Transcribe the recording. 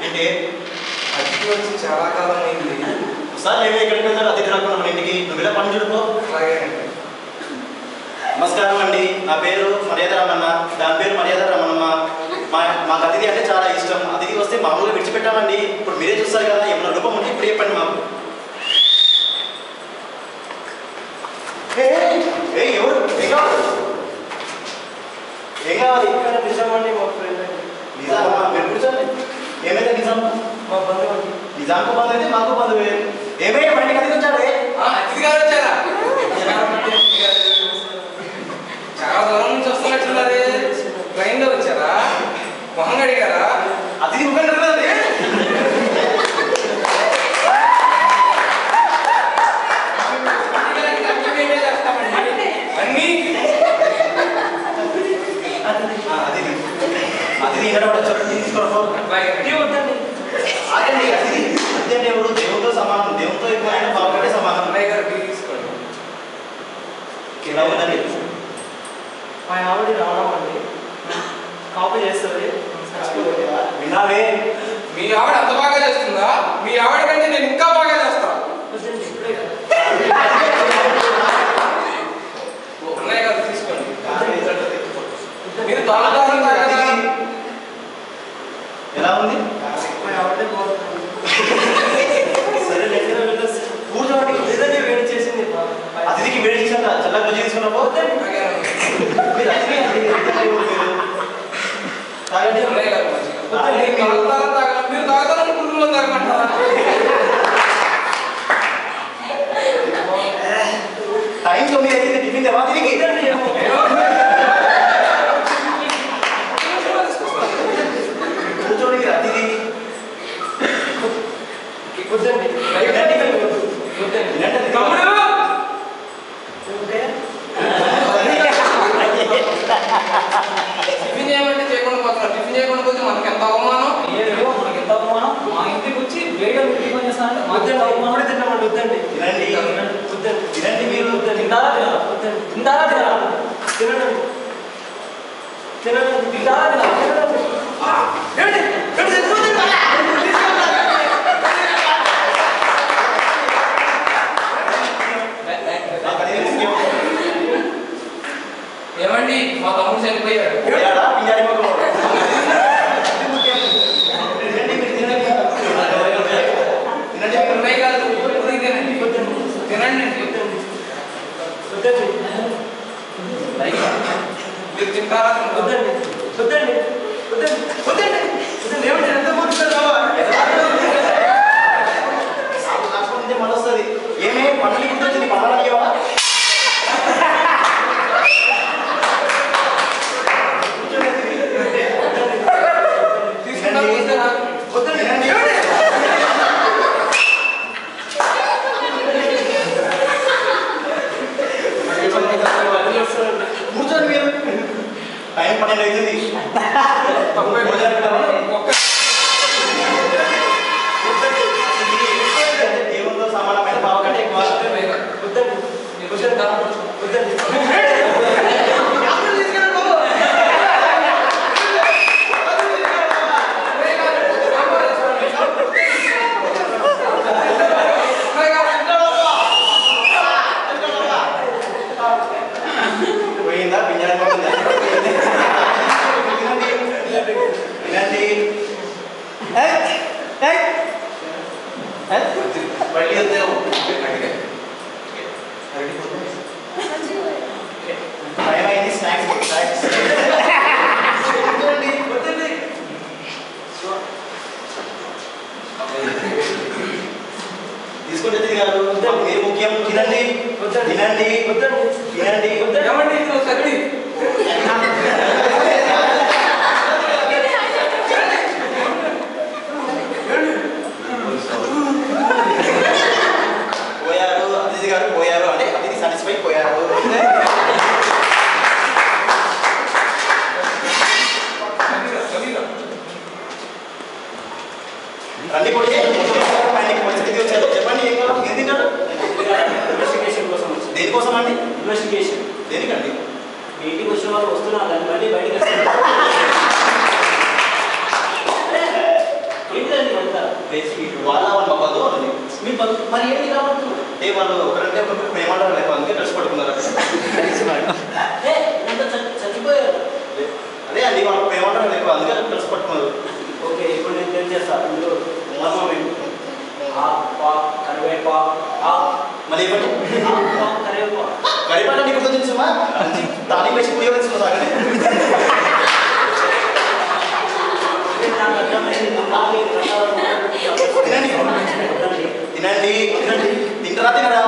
అంటే అతిథి వచ్చి చాలా కాలం అయింది. సార్ మేము ఎక్కడికి వెళ్తారు అతిథి రాకుండా మన ఇంటికి నువ్వు ఇలా పని చూడుకో. అలాగే. నమస్కారం అండి, నా పేరు మర్యాద రమణ, దాని పేరు మర్యాద రమణమ్మ. మాకు అతిథి అంటే చాలా ఇష్టం. అతిథి వస్తే మామూలుగా విడిచిపెట్టామండి. ఇప్పుడు మీరే చూస్తారు కదా, ఏమన్నా రూపం ఉంటే ఇప్పుడు చెప్పండి మాకు. ఎవరు ఏం కావాలి? ఏం కావాలి? ఇక్కడ నిజామండి మా ఫ్రెండ్. నిజామా? మీరు కూర్చోండి. ఏమైతే నిజాం? మా బంధువు అండి. నిజాంకు బంధు అయితే మాకు బంధువే. ఏమైనా బండికి అతిథి వచ్చాడే? అతిథి గారు వచ్చారా? చాలా దూరం నుంచి వస్తున్నట్టున్నది. ట్రైన్ లో వచ్చారా? మొహం అడిగారా? అతిథి ముఖం కదండి. అన్ని అతిథి ఇక్కడ తీసుకోవడం ఆగండి. అతిథి అంటే ఎవరు? దేవునితో సమానం. దేవునితో ఎక్కువైనా బాగుంటే సమానం. అన్నయ్య గారు టీ తీసుకోండి. ఎలా ఉందండి? మా ఆవిడ రావడం అండి కాపీ చేస్తుంది. విన్నావే? మీ ఆవిడ అంత బాగా చేస్తుందా? మీ ఆవిడ కంటే నేను ఇంకా బాగా చేస్తా. అన్నయ్య గారు తీసుకోండి. మీరు తాగుతారు కదా? ఎలా ఉంది? మా ఆవిడే సరే కూర్చోండి. లేదండి వేడి చేసింది. అతిథికి వేడి చేసిన చల్లగా చేసుకున్నప్పుడు తాగండి. అన్నయ్య గారు మీరు తాగుతారని పురుగులో తాగమంటారా? టైం 9 అయితే టిఫిన్ దేవా తిరిగి కూర్చోండి. అతిథి టిఫిన్ చేయమంటే చేయకుండా పోతున్నారు. టిఫిన్ చేయకుండా పోతే మనకి ఎంత అవమానం. మనకి ఎంత అవమానం. మా ఇంటికి వచ్చి వేడిగా టిఫిన్ చేస్తానంటే మధ్యాహ్నం అవమానం తిన్నామండి. వద్దండి తినండి. వద్దండి తినండి. మీరు తింటారా తినాలా? వద్దండి తింటారా తినాలా? తినండి తినండి తింటారా తినాలా? తినండి. ఏమండి మా తమ్ముడు చనిపోయాడు. అన్నయ్య గారు తినండి. మీరు తింటారా? వద్దండి వద్దండి వద్దండి వద్దండి వద్దండి ఏమిటి ఎంత పోతున్నారు? మనొస్తుంది. ఏమే పనులు గుర్తొచ్చింది? పనులు కూర్చోండి. మీరు టైం 12 అవుతుంది. దేవునితో సమానమైన బావ కంటే ఎక్కువ. పోయిందా? పింజారం పోతుందా? వినండి. మళ్ళీ వద్దాము. టైం అయింది. స్నాక్స్ తీసుకుంటుంది కాదు. మీరు ముఖ్యం. తినండి తినండి తినండి. ఏమండి సరే పోయారు. అతిథి గారు పోయారు అంటే అతిథి సాటిస్ఫై పోయారు. రండి కొడితే వచ్చారు. చెప్పండి ఏం కావాలి? ఏం తింటారు? ఇన్వెస్టిగేషన్ కోసం. దేనికోసం అండి? ఇన్వెస్టిగేషన్ దేనికండి? మీ ఇంటికి వచ్చిన వాళ్ళు వస్తున్నారు దాన్ని మళ్ళీ బయటకు ఏంటండి అంతా వాళ్ళ బాబాదు అని మీ మరి ఏంటి కాబట్టి అంటే వాళ్ళు ఒకరంటే ఒకరికి ప్రేమంటారు లేక అందుకే కలిసి పడుకున్నారు చచ్చిపోయారు అదే అండి వాళ్ళు ప్రేమంటారు లేక అందుకే కలిసి పడుకున్నారు. ఓకే ఇప్పుడు నేను తెలియజేస్తాను ఇందులో మర్మం ఏంటి కరివేపా మళ్ళీ ఇవ్వండి కరివేపా గడిపాట నీకు తెలుసుమా దాని వేసి పులియవలసిన సాగనే తినండి తినండి తినరా తినరా